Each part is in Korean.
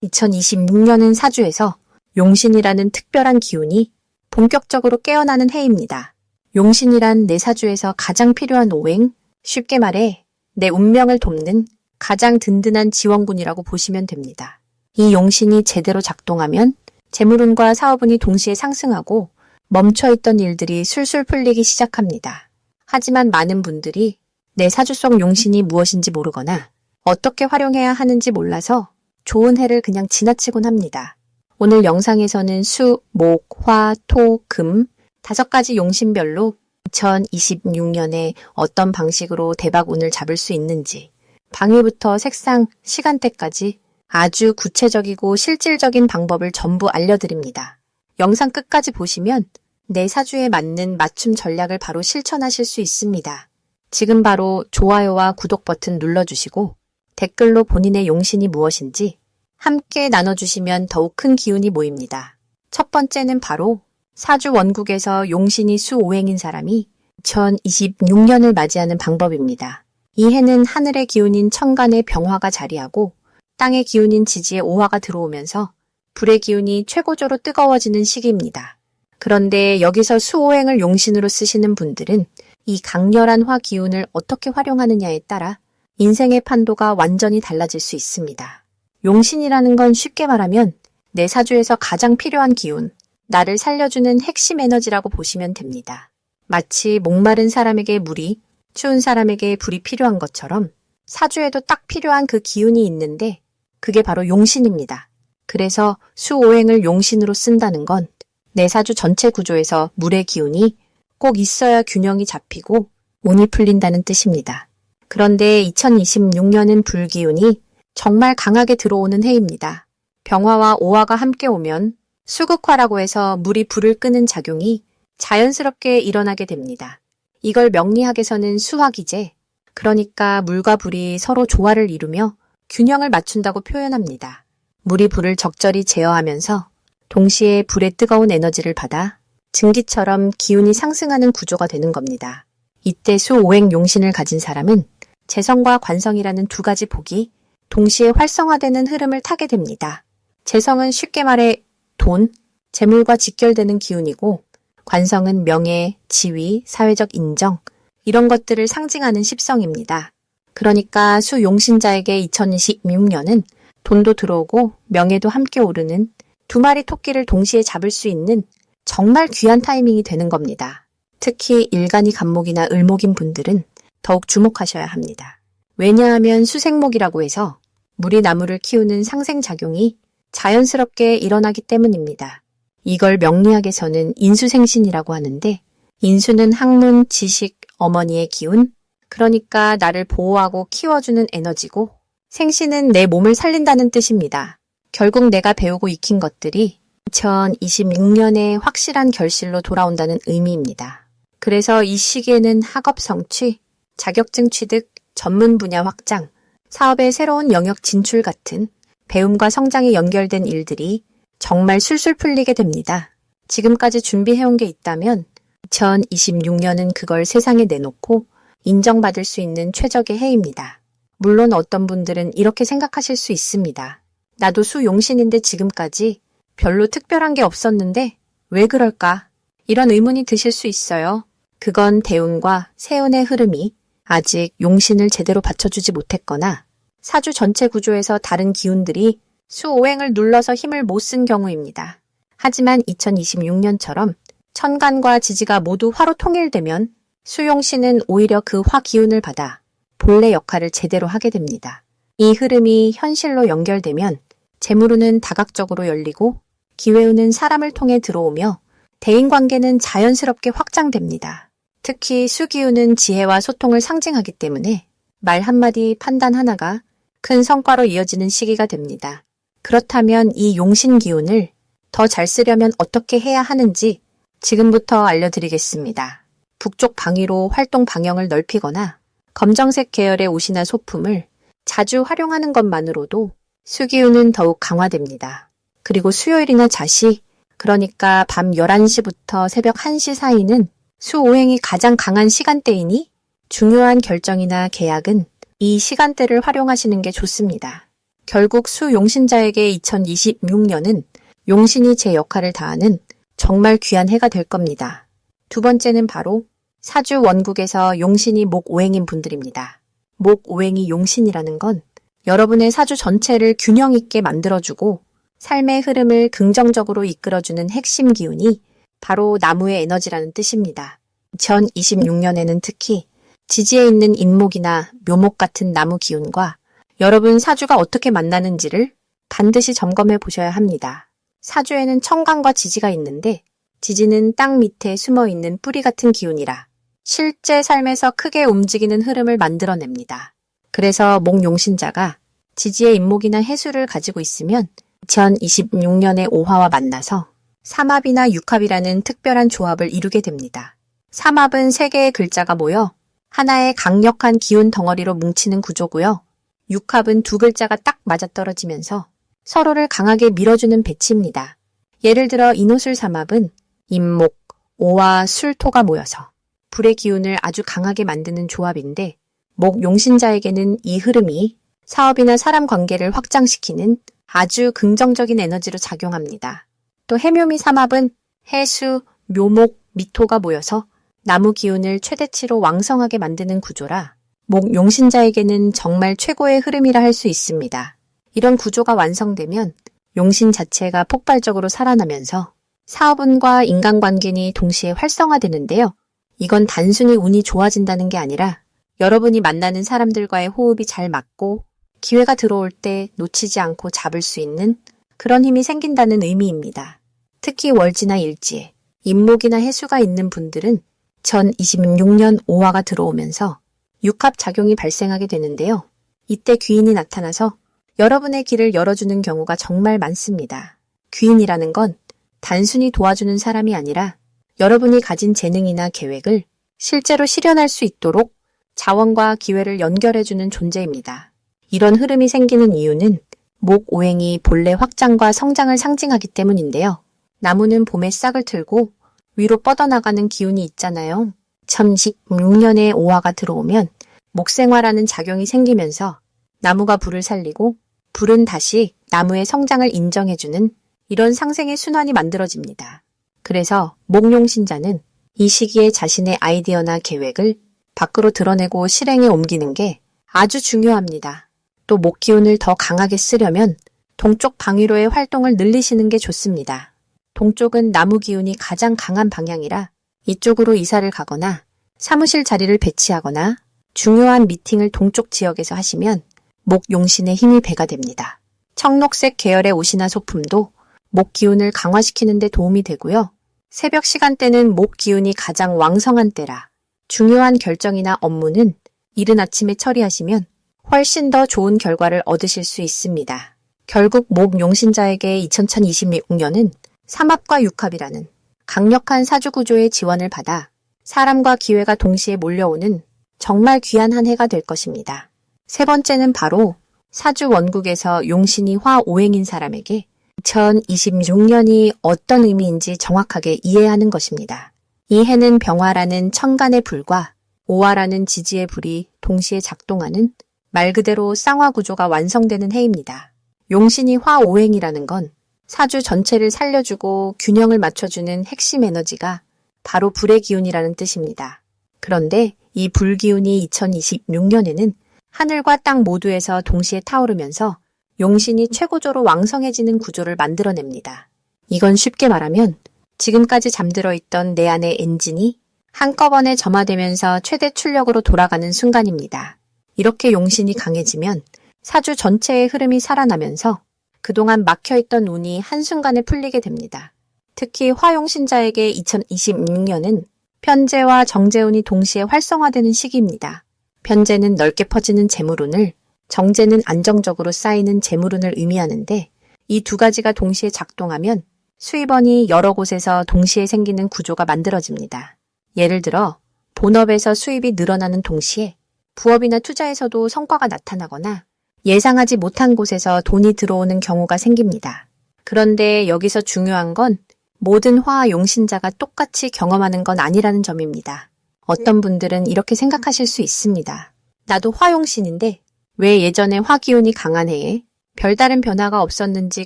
2026년은 사주에서 용신이라는 특별한 기운이 본격적으로 깨어나는 해입니다. 용신이란 내 사주에서 가장 필요한 오행, 쉽게 말해 내 운명을 돕는 가장 든든한 지원군이라고 보시면 됩니다. 이 용신이 제대로 작동하면 재물운과 사업운이 동시에 상승하고 멈춰있던 일들이 술술 풀리기 시작합니다. 하지만 많은 분들이 내 사주 속 용신이 무엇인지 모르거나 어떻게 활용해야 하는지 몰라서 좋은 해를 그냥 지나치곤 합니다. 오늘 영상에서는 수, 목, 화, 토, 금 5가지 용신별로 2026년에 어떤 방식으로 대박운을 잡을 수 있는지 방위부터 색상, 시간대까지 아주 구체적이고 실질적인 방법을 전부 알려드립니다. 영상 끝까지 보시면 내 사주에 맞는 맞춤 전략을 바로 실천하실 수 있습니다. 지금 바로 좋아요와 구독 버튼 눌러주시고 댓글로 본인의 용신이 무엇인지 함께 나눠주시면 더욱 큰 기운이 모입니다. 첫 번째는 바로 사주 원국에서 용신이 수오행인 사람이 2026년을 맞이하는 방법입니다. 이 해는 하늘의 기운인 천간의 병화가 자리하고 땅의 기운인 지지의 오화가 들어오면서 불의 기운이 최고조로 뜨거워지는 시기입니다. 그런데 여기서 수오행을 용신으로 쓰시는 분들은 이 강렬한 화 기운을 어떻게 활용하느냐에 따라 인생의 판도가 완전히 달라질 수 있습니다. 용신이라는 건 쉽게 말하면 내 사주에서 가장 필요한 기운, 나를 살려주는 핵심 에너지라고 보시면 됩니다. 마치 목마른 사람에게 물이, 추운 사람에게 불이 필요한 것처럼 사주에도 딱 필요한 그 기운이 있는데 그게 바로 용신입니다. 그래서 수오행을 용신으로 쓴다는 건 내 사주 전체 구조에서 물의 기운이 꼭 있어야 균형이 잡히고 운이 풀린다는 뜻입니다. 그런데 2026년은 불기운이 정말 강하게 들어오는 해입니다. 병화와 오화가 함께 오면 수극화라고 해서 물이 불을 끄는 작용이 자연스럽게 일어나게 됩니다. 이걸 명리학에서는 수화기제, 그러니까 물과 불이 서로 조화를 이루며 균형을 맞춘다고 표현합니다. 물이 불을 적절히 제어하면서 동시에 불의 뜨거운 에너지를 받아 증기처럼 기운이 상승하는 구조가 되는 겁니다. 이때 수오행 용신을 가진 사람은 재성과 관성이라는 2가지 복이 동시에 활성화되는 흐름을 타게 됩니다. 재성은 쉽게 말해 돈, 재물과 직결되는 기운이고 관성은 명예, 지위, 사회적 인정 이런 것들을 상징하는 십성입니다. 그러니까 수용신자에게 2026년은 돈도 들어오고 명예도 함께 오르는 2마리 토끼를 동시에 잡을 수 있는 정말 귀한 타이밍이 되는 겁니다. 특히 일간이 간목이나 을목인 분들은 더욱 주목하셔야 합니다. 왜냐하면 수생목이라고 해서 물이 나무를 키우는 상생작용이 자연스럽게 일어나기 때문입니다. 이걸 명리학에서는 인수생신이라고 하는데 인수는 학문, 지식, 어머니의 기운, 그러니까 나를 보호하고 키워주는 에너지고 생신은 내 몸을 살린다는 뜻입니다. 결국 내가 배우고 익힌 것들이 2026년에 확실한 결실로 돌아온다는 의미입니다. 그래서 이 시기에는 학업 성취, 자격증 취득, 전문 분야 확장, 사업의 새로운 영역 진출 같은 배움과 성장에 연결된 일들이 정말 술술 풀리게 됩니다. 지금까지 준비해온 게 있다면 2026년은 그걸 세상에 내놓고 인정받을 수 있는 최적의 해입니다. 물론 어떤 분들은 이렇게 생각하실 수 있습니다. 나도 수용신인데 지금까지 별로 특별한 게 없었는데 왜 그럴까? 이런 의문이 드실 수 있어요. 그건 대운과 세운의 흐름이 아직 용신을 제대로 받쳐주지 못했거나 사주 전체 구조에서 다른 기운들이 수오행을 눌러서 힘을 못 쓴 경우입니다. 하지만 2026년처럼 천간과 지지가 모두 화로 통일되면 수용신은 오히려 그 화 기운을 받아 본래 역할을 제대로 하게 됩니다. 이 흐름이 현실로 연결되면 재물운은 다각적으로 열리고 기회운은 사람을 통해 들어오며 대인관계는 자연스럽게 확장됩니다. 특히 수기운은 지혜와 소통을 상징하기 때문에 말 한마디 판단 하나가 큰 성과로 이어지는 시기가 됩니다. 그렇다면 이 용신 기운을 더 잘 쓰려면 어떻게 해야 하는지 지금부터 알려드리겠습니다. 북쪽 방위로 활동 방향을 넓히거나 검정색 계열의 옷이나 소품을 자주 활용하는 것만으로도 수기운은 더욱 강화됩니다. 그리고 수요일이나 자시, 그러니까 밤 11시부터 새벽 1시 사이는 수오행이 가장 강한 시간대이니 중요한 결정이나 계약은 이 시간대를 활용하시는 게 좋습니다. 결국 수용신자에게 2026년은 용신이 제 역할을 다하는 정말 귀한 해가 될 겁니다. 두 번째는 바로 사주 원국에서 용신이 목오행인 분들입니다. 목오행이 용신이라는 건 여러분의 사주 전체를 균형 있게 만들어주고 삶의 흐름을 긍정적으로 이끌어주는 핵심 기운이 바로 나무의 에너지라는 뜻입니다. 2026년에는 특히 지지에 있는 인목이나 묘목 같은 나무 기운과 여러분 사주가 어떻게 만나는지를 반드시 점검해 보셔야 합니다. 사주에는 천간과 지지가 있는데 지지는 땅 밑에 숨어있는 뿌리 같은 기운이라 실제 삶에서 크게 움직이는 흐름을 만들어냅니다. 그래서 목용신자가 지지의 인목이나 해수를 가지고 있으면 2026년의 오화와 만나서 삼합이나 육합이라는 특별한 조합을 이루게 됩니다. 삼합은 3개의 글자가 모여 하나의 강력한 기운 덩어리로 뭉치는 구조고요. 육합은 2글자가 딱 맞아떨어지면서 서로를 강하게 밀어주는 배치입니다. 예를 들어 인호술 삼합은 임목, 오와 술, 토가 모여서 불의 기운을 아주 강하게 만드는 조합인데 목 용신자에게는 이 흐름이 사업이나 사람 관계를 확장시키는 아주 긍정적인 에너지로 작용합니다. 또 해묘미 삼합은 해수, 묘목, 미토가 모여서 나무 기운을 최대치로 왕성하게 만드는 구조라 목 용신자에게는 정말 최고의 흐름이라 할 수 있습니다. 이런 구조가 완성되면 용신 자체가 폭발적으로 살아나면서 사업운과 인간관계니 동시에 활성화되는데요. 이건 단순히 운이 좋아진다는 게 아니라 여러분이 만나는 사람들과의 호흡이 잘 맞고 기회가 들어올 때 놓치지 않고 잡을 수 있는 그런 힘이 생긴다는 의미입니다. 특히 월지나 일지에 임목이나 해수가 있는 분들은 2026년 오화가 들어오면서 육합 작용이 발생하게 되는데요. 이때 귀인이 나타나서 여러분의 길을 열어주는 경우가 정말 많습니다. 귀인이라는 건 단순히 도와주는 사람이 아니라 여러분이 가진 재능이나 계획을 실제로 실현할 수 있도록 자원과 기회를 연결해주는 존재입니다. 이런 흐름이 생기는 이유는 목오행이 본래 확장과 성장을 상징하기 때문인데요. 나무는 봄에 싹을 틀고 위로 뻗어나가는 기운이 있잖아요. 2016년에 오화가 들어오면 목생화라는 작용이 생기면서 나무가 불을 살리고 불은 다시 나무의 성장을 인정해주는 이런 상생의 순환이 만들어집니다. 그래서 목용신자는 이 시기에 자신의 아이디어나 계획을 밖으로 드러내고 실행에 옮기는 게 아주 중요합니다. 또 목기운을 더 강하게 쓰려면 동쪽 방위로의 활동을 늘리시는 게 좋습니다. 동쪽은 나무 기운이 가장 강한 방향이라 이쪽으로 이사를 가거나 사무실 자리를 배치하거나 중요한 미팅을 동쪽 지역에서 하시면 목용신의 힘이 배가 됩니다. 청록색 계열의 옷이나 소품도 목 기운을 강화시키는 데 도움이 되고요. 새벽 시간대는 목 기운이 가장 왕성한 때라 중요한 결정이나 업무는 이른 아침에 처리하시면 훨씬 더 좋은 결과를 얻으실 수 있습니다. 결국 목 용신자에게 2026년은 삼합과 육합이라는 강력한 사주구조의 지원을 받아 사람과 기회가 동시에 몰려오는 정말 귀한 한 해가 될 것입니다. 세 번째는 바로 사주 원국에서 용신이 화오행인 사람에게 2026년이 어떤 의미인지 정확하게 이해하는 것입니다. 이 해는 병화라는 천간의 불과 오화라는 지지의 불이 동시에 작동하는 말 그대로 쌍화 구조가 완성되는 해입니다. 용신이 화오행이라는 건 사주 전체를 살려주고 균형을 맞춰주는 핵심 에너지가 바로 불의 기운이라는 뜻입니다. 그런데 이 불기운이 2026년에는 하늘과 땅 모두에서 동시에 타오르면서 용신이 최고조로 왕성해지는 구조를 만들어냅니다. 이건 쉽게 말하면 지금까지 잠들어 있던 내 안의 엔진이 한꺼번에 점화되면서 최대 출력으로 돌아가는 순간입니다. 이렇게 용신이 강해지면 사주 전체의 흐름이 살아나면서 그동안 막혀있던 운이 한순간에 풀리게 됩니다. 특히 화용신자에게 2026년은 편재와 정재운이 동시에 활성화되는 시기입니다. 편재는 넓게 퍼지는 재물운을, 정재는 안정적으로 쌓이는 재물운을 의미하는데 이 두 가지가 동시에 작동하면 수입원이 여러 곳에서 동시에 생기는 구조가 만들어집니다. 예를 들어 본업에서 수입이 늘어나는 동시에 부업이나 투자에서도 성과가 나타나거나 예상하지 못한 곳에서 돈이 들어오는 경우가 생깁니다. 그런데 여기서 중요한 건 모든 화용신자가 똑같이 경험하는 건 아니라는 점입니다. 어떤 분들은 이렇게 생각하실 수 있습니다. 나도 화용신인데 왜 예전에 화기운이 강한 해에 별다른 변화가 없었는지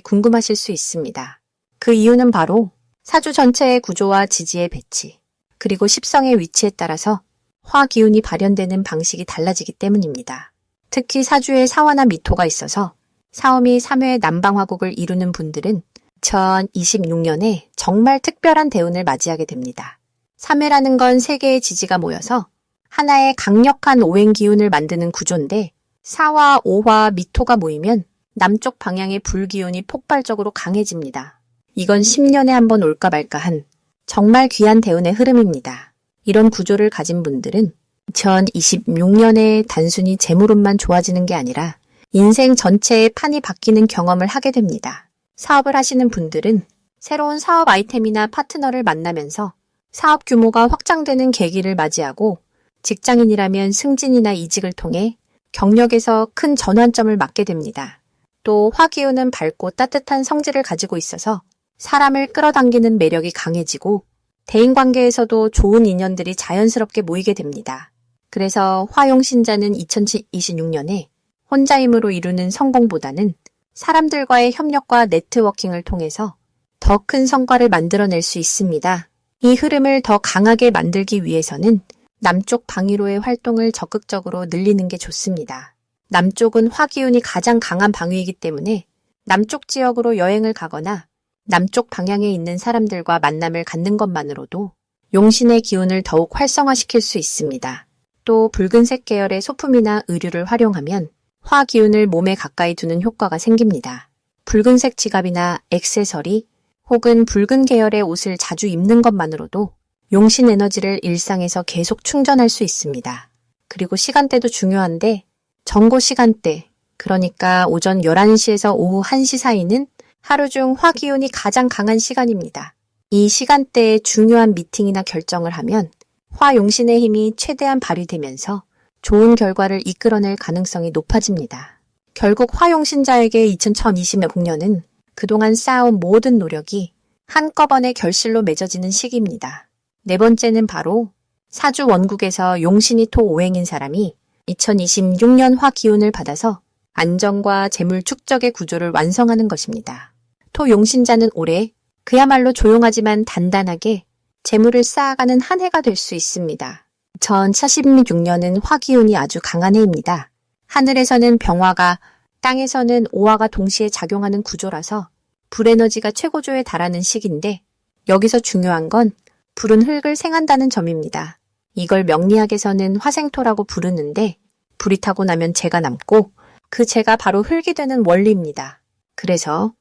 궁금하실 수 있습니다. 그 이유는 바로 사주 전체의 구조와 지지의 배치, 그리고 십성의 위치에 따라서 화 기운이 발현되는 방식이 달라지기 때문입니다. 특히 사주에 사화나 미토가 있어서 사오미 3회 남방화국을 이루는 분들은 2026년에 정말 특별한 대운을 맞이하게 됩니다. 3회라는 건 세 개의 지지가 모여서 하나의 강력한 오행 기운을 만드는 구조인데 4화, 5화, 미토가 모이면 남쪽 방향의 불기운이 폭발적으로 강해집니다. 이건 10년에 한 번 올까 말까한 정말 귀한 대운의 흐름입니다. 이런 구조를 가진 분들은 2026년에 단순히 재물운만 좋아지는 게 아니라 인생 전체의 판이 바뀌는 경험을 하게 됩니다. 사업을 하시는 분들은 새로운 사업 아이템이나 파트너를 만나면서 사업 규모가 확장되는 계기를 맞이하고 직장인이라면 승진이나 이직을 통해 경력에서 큰 전환점을 맞게 됩니다. 또 화기운은 밝고 따뜻한 성질을 가지고 있어서 사람을 끌어당기는 매력이 강해지고 대인관계에서도 좋은 인연들이 자연스럽게 모이게 됩니다. 그래서 화용신자는 2026년에 혼자 힘으로 이루는 성공보다는 사람들과의 협력과 네트워킹을 통해서 더 큰 성과를 만들어낼 수 있습니다. 이 흐름을 더 강하게 만들기 위해서는 남쪽 방위로의 활동을 적극적으로 늘리는 게 좋습니다. 남쪽은 화기운이 가장 강한 방위이기 때문에 남쪽 지역으로 여행을 가거나 남쪽 방향에 있는 사람들과 만남을 갖는 것만으로도 용신의 기운을 더욱 활성화시킬 수 있습니다. 또 붉은색 계열의 소품이나 의류를 활용하면 화 기운을 몸에 가까이 두는 효과가 생깁니다. 붉은색 지갑이나 액세서리 혹은 붉은 계열의 옷을 자주 입는 것만으로도 용신 에너지를 일상에서 계속 충전할 수 있습니다. 그리고 시간대도 중요한데 정고 시간대, 그러니까 오전 11시에서 오후 1시 사이는 하루 중 화 기운이 가장 강한 시간입니다. 이 시간대에 중요한 미팅이나 결정을 하면 화 용신의 힘이 최대한 발휘되면서 좋은 결과를 이끌어낼 가능성이 높아집니다. 결국 화 용신자에게 2026년은 그동안 쌓아온 모든 노력이 한꺼번에 결실로 맺어지는 시기입니다. 네 번째는 바로 사주 원국에서 용신이 토 오행인 사람이 2026년 화 기운을 받아서 안정과 재물 축적의 구조를 완성하는 것입니다. 토 용신자는 올해 그야말로 조용하지만 단단하게 재물을 쌓아가는 한 해가 될 수 있습니다. 2046년은 화 기운이 아주 강한 해입니다. 하늘에서는 병화가, 땅에서는 오화가 동시에 작용하는 구조라서 불에너지가 최고조에 달하는 시기인데 여기서 중요한 건 불은 흙을 생한다는 점입니다. 이걸 명리학에서는 화생토라고 부르는데 불이 타고 나면 재가 남고 그 재가 바로 흙이 되는 원리입니다. 그래서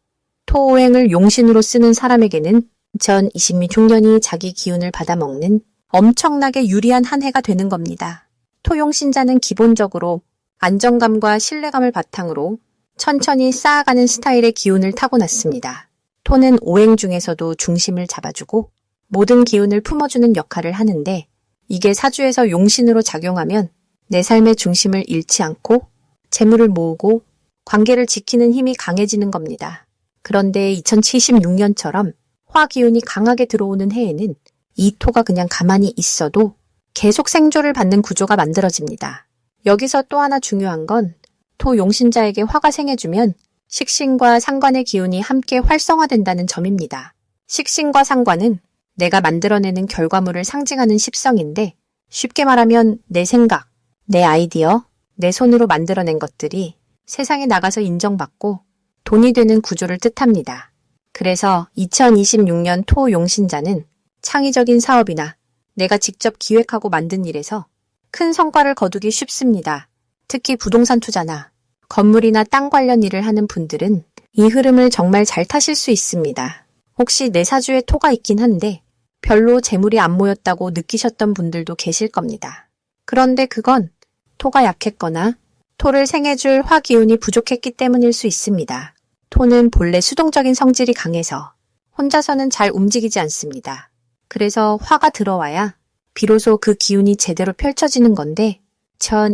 토오행을 용신으로 쓰는 사람에게는 2026년이 자기 기운을 받아먹는 엄청나게 유리한 한 해가 되는 겁니다. 토용신자는 기본적으로 안정감과 신뢰감을 바탕으로 천천히 쌓아가는 스타일의 기운을 타고났습니다. 토는 오행 중에서도 중심을 잡아주고 모든 기운을 품어주는 역할을 하는데 이게 사주에서 용신으로 작용하면 내 삶의 중심을 잃지 않고 재물을 모으고 관계를 지키는 힘이 강해지는 겁니다. 그런데 2076년처럼 화 기운이 강하게 들어오는 해에는 이 토가 그냥 가만히 있어도 계속 생조를 받는 구조가 만들어집니다. 여기서 또 하나 중요한 건 토 용신자에게 화가 생해주면 식신과 상관의 기운이 함께 활성화된다는 점입니다. 식신과 상관은 내가 만들어내는 결과물을 상징하는 십성인데 쉽게 말하면 내 생각, 내 아이디어, 내 손으로 만들어낸 것들이 세상에 나가서 인정받고 돈이 되는 구조를 뜻합니다. 그래서 2026년 토 용신자는 창의적인 사업이나 내가 직접 기획하고 만든 일에서 큰 성과를 거두기 쉽습니다. 특히 부동산 투자나 건물이나 땅 관련 일을 하는 분들은 이 흐름을 정말 잘 타실 수 있습니다. 혹시 내 사주에 토가 있긴 한데 별로 재물이 안 모였다고 느끼셨던 분들도 계실 겁니다. 그런데 그건 토가 약했거나 토를 생해줄 화 기운이 부족했기 때문일 수 있습니다. 토는 본래 수동적인 성질이 강해서 혼자서는 잘 움직이지 않습니다. 그래서 화가 들어와야 비로소 그 기운이 제대로 펼쳐지는 건데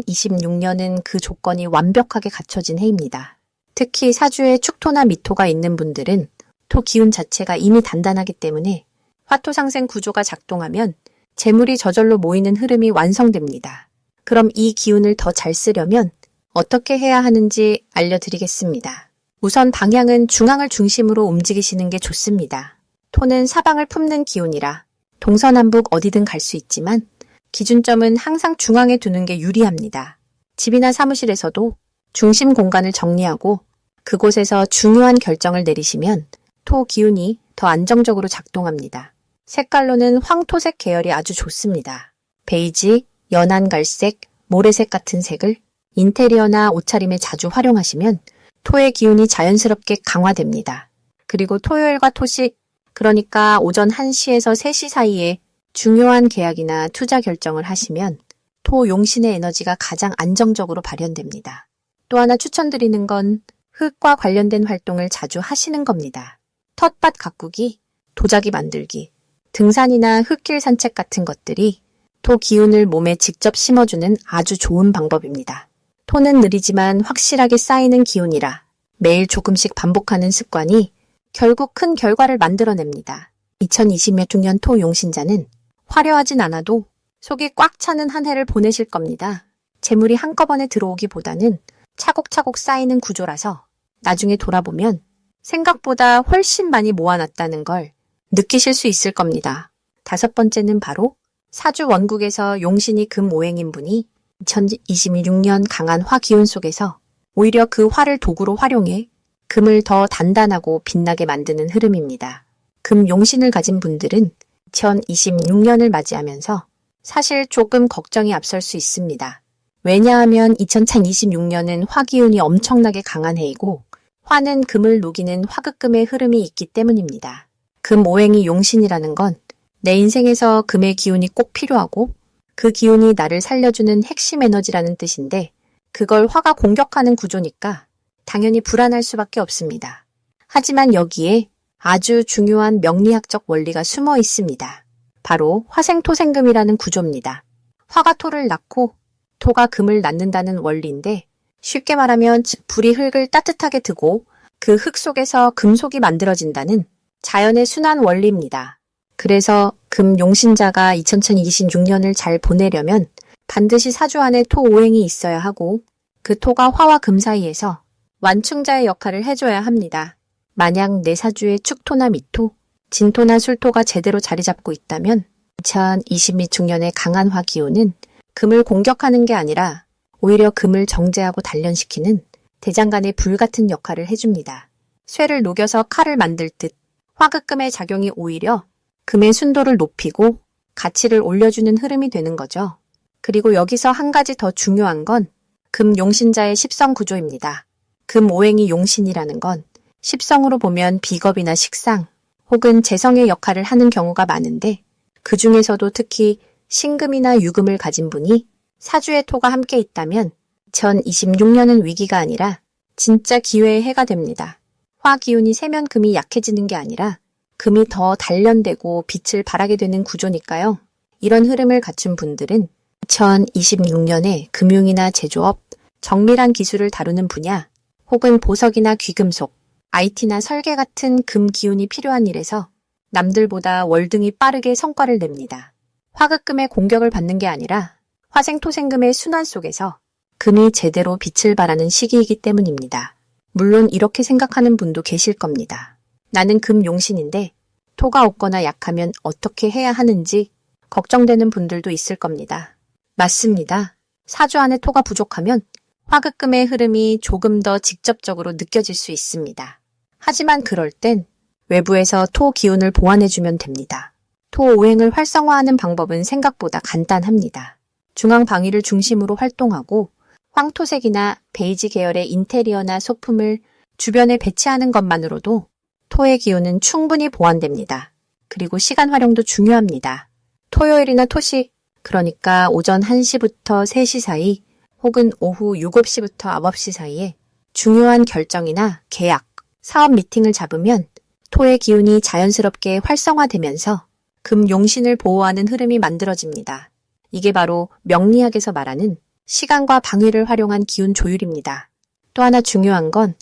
2026년은 그 조건이 완벽하게 갖춰진 해입니다. 특히 사주에 축토나 미토가 있는 분들은 토 기운 자체가 이미 단단하기 때문에 화토상생 구조가 작동하면 재물이 저절로 모이는 흐름이 완성됩니다. 그럼 이 기운을 더 잘 쓰려면 어떻게 해야 하는지 알려드리겠습니다. 우선 방향은 중앙을 중심으로 움직이시는 게 좋습니다. 토는 사방을 품는 기운이라 동서남북 어디든 갈 수 있지만 기준점은 항상 중앙에 두는 게 유리합니다. 집이나 사무실에서도 중심 공간을 정리하고 그곳에서 중요한 결정을 내리시면 토 기운이 더 안정적으로 작동합니다. 색깔로는 황토색 계열이 아주 좋습니다. 베이지, 연한 갈색, 모래색 같은 색을 인테리어나 옷차림에 자주 활용하시면 토의 기운이 자연스럽게 강화됩니다. 그리고 토요일과 토시, 그러니까 오전 1시에서 3시 사이에 중요한 계약이나 투자 결정을 하시면 토 용신의 에너지가 가장 안정적으로 발현됩니다. 또 하나 추천드리는 건 흙과 관련된 활동을 자주 하시는 겁니다. 텃밭 가꾸기, 도자기 만들기, 등산이나 흙길 산책 같은 것들이 토 기운을 몸에 직접 심어주는 아주 좋은 방법입니다. 토는 느리지만 확실하게 쌓이는 기운이라 매일 조금씩 반복하는 습관이 결국 큰 결과를 만들어냅니다. 2026년 토 용신자는 화려하진 않아도 속이 꽉 차는 한 해를 보내실 겁니다. 재물이 한꺼번에 들어오기보다는 차곡차곡 쌓이는 구조라서 나중에 돌아보면 생각보다 훨씬 많이 모아놨다는 걸 느끼실 수 있을 겁니다. 5번째는 바로 사주 원국에서 용신이 금 오행인 분이 2026년 강한 화 기운 속에서 오히려 그 화를 도구로 활용해 금을 더 단단하고 빛나게 만드는 흐름입니다. 금 용신을 가진 분들은 2026년을 맞이하면서 사실 조금 걱정이 앞설 수 있습니다. 왜냐하면 2026년은 화 기운이 엄청나게 강한 해이고 화는 금을 녹이는 화극금의 흐름이 있기 때문입니다. 금 오행이 용신이라는 건 내 인생에서 금의 기운이 꼭 필요하고 그 기운이 나를 살려주는 핵심 에너지라는 뜻인데 그걸 화가 공격하는 구조니까 당연히 불안할 수밖에 없습니다. 하지만 여기에 아주 중요한 명리학적 원리가 숨어 있습니다. 바로 화생토생금이라는 구조입니다. 화가 토를 낳고 토가 금을 낳는다는 원리인데 쉽게 말하면 불이 흙을 따뜻하게 두고 그 흙 속에서 금속이 만들어진다는 자연의 순환 원리입니다. 그래서 금 용신자가 2026년을 잘 보내려면 반드시 사주 안에 토 오행이 있어야 하고 그 토가 화와 금 사이에서 완충자의 역할을 해줘야 합니다. 만약 내 사주에 축토나 미토, 진토나 술토가 제대로 자리 잡고 있다면 2026년의 강한 화 기운은 금을 공격하는 게 아니라 오히려 금을 정제하고 단련시키는 대장간의 불 같은 역할을 해줍니다. 쇠를 녹여서 칼을 만들 듯 화극금의 작용이 오히려 금의 순도를 높이고 가치를 올려주는 흐름이 되는 거죠. 그리고 여기서 한 가지 더 중요한 건 금 용신자의 십성 구조입니다. 금 오행이 용신이라는 건 십성으로 보면 비겁이나 식상 혹은 재성의 역할을 하는 경우가 많은데 그 중에서도 특히 신금이나 유금을 가진 분이 사주의 토가 함께 있다면 2026년은 위기가 아니라 진짜 기회의 해가 됩니다. 화 기운이 세면 금이 약해지는 게 아니라 금이 더 단련되고 빛을 발하게 되는 구조니까요. 이런 흐름을 갖춘 분들은 2026년에 금융이나 제조업, 정밀한 기술을 다루는 분야, 혹은 보석이나 귀금속, IT나 설계 같은 금 기운이 필요한 일에서 남들보다 월등히 빠르게 성과를 냅니다. 화극금의 공격을 받는 게 아니라 화생토생금의 순환 속에서 금이 제대로 빛을 발하는 시기이기 때문입니다. 물론 이렇게 생각하는 분도 계실 겁니다. 나는 금 용신인데 토가 없거나 약하면 어떻게 해야 하는지 걱정되는 분들도 있을 겁니다. 맞습니다. 사주 안에 토가 부족하면 화극금의 흐름이 조금 더 직접적으로 느껴질 수 있습니다. 하지만 그럴 땐 외부에서 토 기운을 보완해주면 됩니다. 토 오행을 활성화하는 방법은 생각보다 간단합니다. 중앙 방위를 중심으로 활동하고 황토색이나 베이지 계열의 인테리어나 소품을 주변에 배치하는 것만으로도 토의 기운은 충분히 보완됩니다. 그리고 시간 활용도 중요합니다. 토요일이나 토시, 그러니까 오전 1시부터 3시 사이 혹은 오후 7시부터 9시 사이에 중요한 결정이나 계약, 사업 미팅을 잡으면 토의 기운이 자연스럽게 활성화되면서 금 용신을 보호하는 흐름이 만들어집니다. 이게 바로 명리학에서 말하는 시간과 방위를 활용한 기운 조율입니다. 또 하나 중요한 건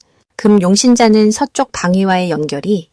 금 용신자는 서쪽 방위와의 연결이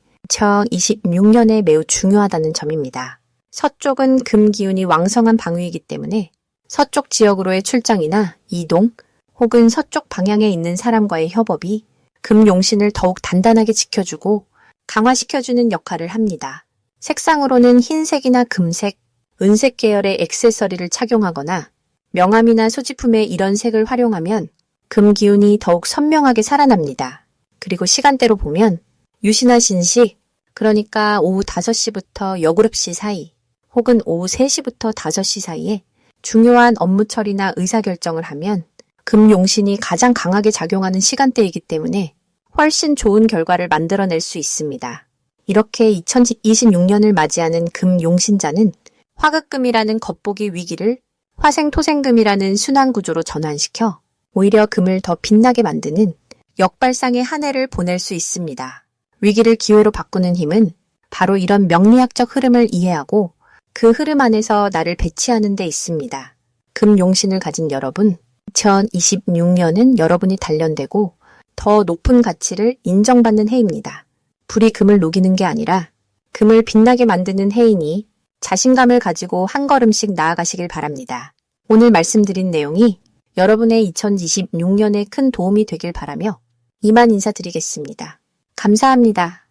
2026년에 매우 중요하다는 점입니다. 서쪽은 금 기운이 왕성한 방위이기 때문에 서쪽 지역으로의 출장이나 이동 혹은 서쪽 방향에 있는 사람과의 협업이 금용신을 더욱 단단하게 지켜주고 강화시켜주는 역할을 합니다. 색상으로는 흰색이나 금색, 은색 계열의 액세서리를 착용하거나 명암이나 소지품에 이런 색을 활용하면 금 기운이 더욱 선명하게 살아납니다. 그리고 시간대로 보면 유시나 신시, 그러니까 오후 5시부터 여구럽시 사이 혹은 오후 3시부터 5시 사이에 중요한 업무 처리나 의사결정을 하면 금용신이 가장 강하게 작용하는 시간대이기 때문에 훨씬 좋은 결과를 만들어낼 수 있습니다. 이렇게 2026년을 맞이하는 금용신자는 화극금이라는 겉보기 위기를 화생토생금이라는 순환구조로 전환시켜 오히려 금을 더 빛나게 만드는 역발상의 한 해를 보낼 수 있습니다. 위기를 기회로 바꾸는 힘은 바로 이런 명리학적 흐름을 이해하고 그 흐름 안에서 나를 배치하는 데 있습니다. 금용신을 가진 여러분, 2026년은 여러분이 단련되고 더 높은 가치를 인정받는 해입니다. 불이 금을 녹이는 게 아니라 금을 빛나게 만드는 해이니 자신감을 가지고 한 걸음씩 나아가시길 바랍니다. 오늘 말씀드린 내용이 여러분의 2026년에 큰 도움이 되길 바라며 이만 인사드리겠습니다. 감사합니다.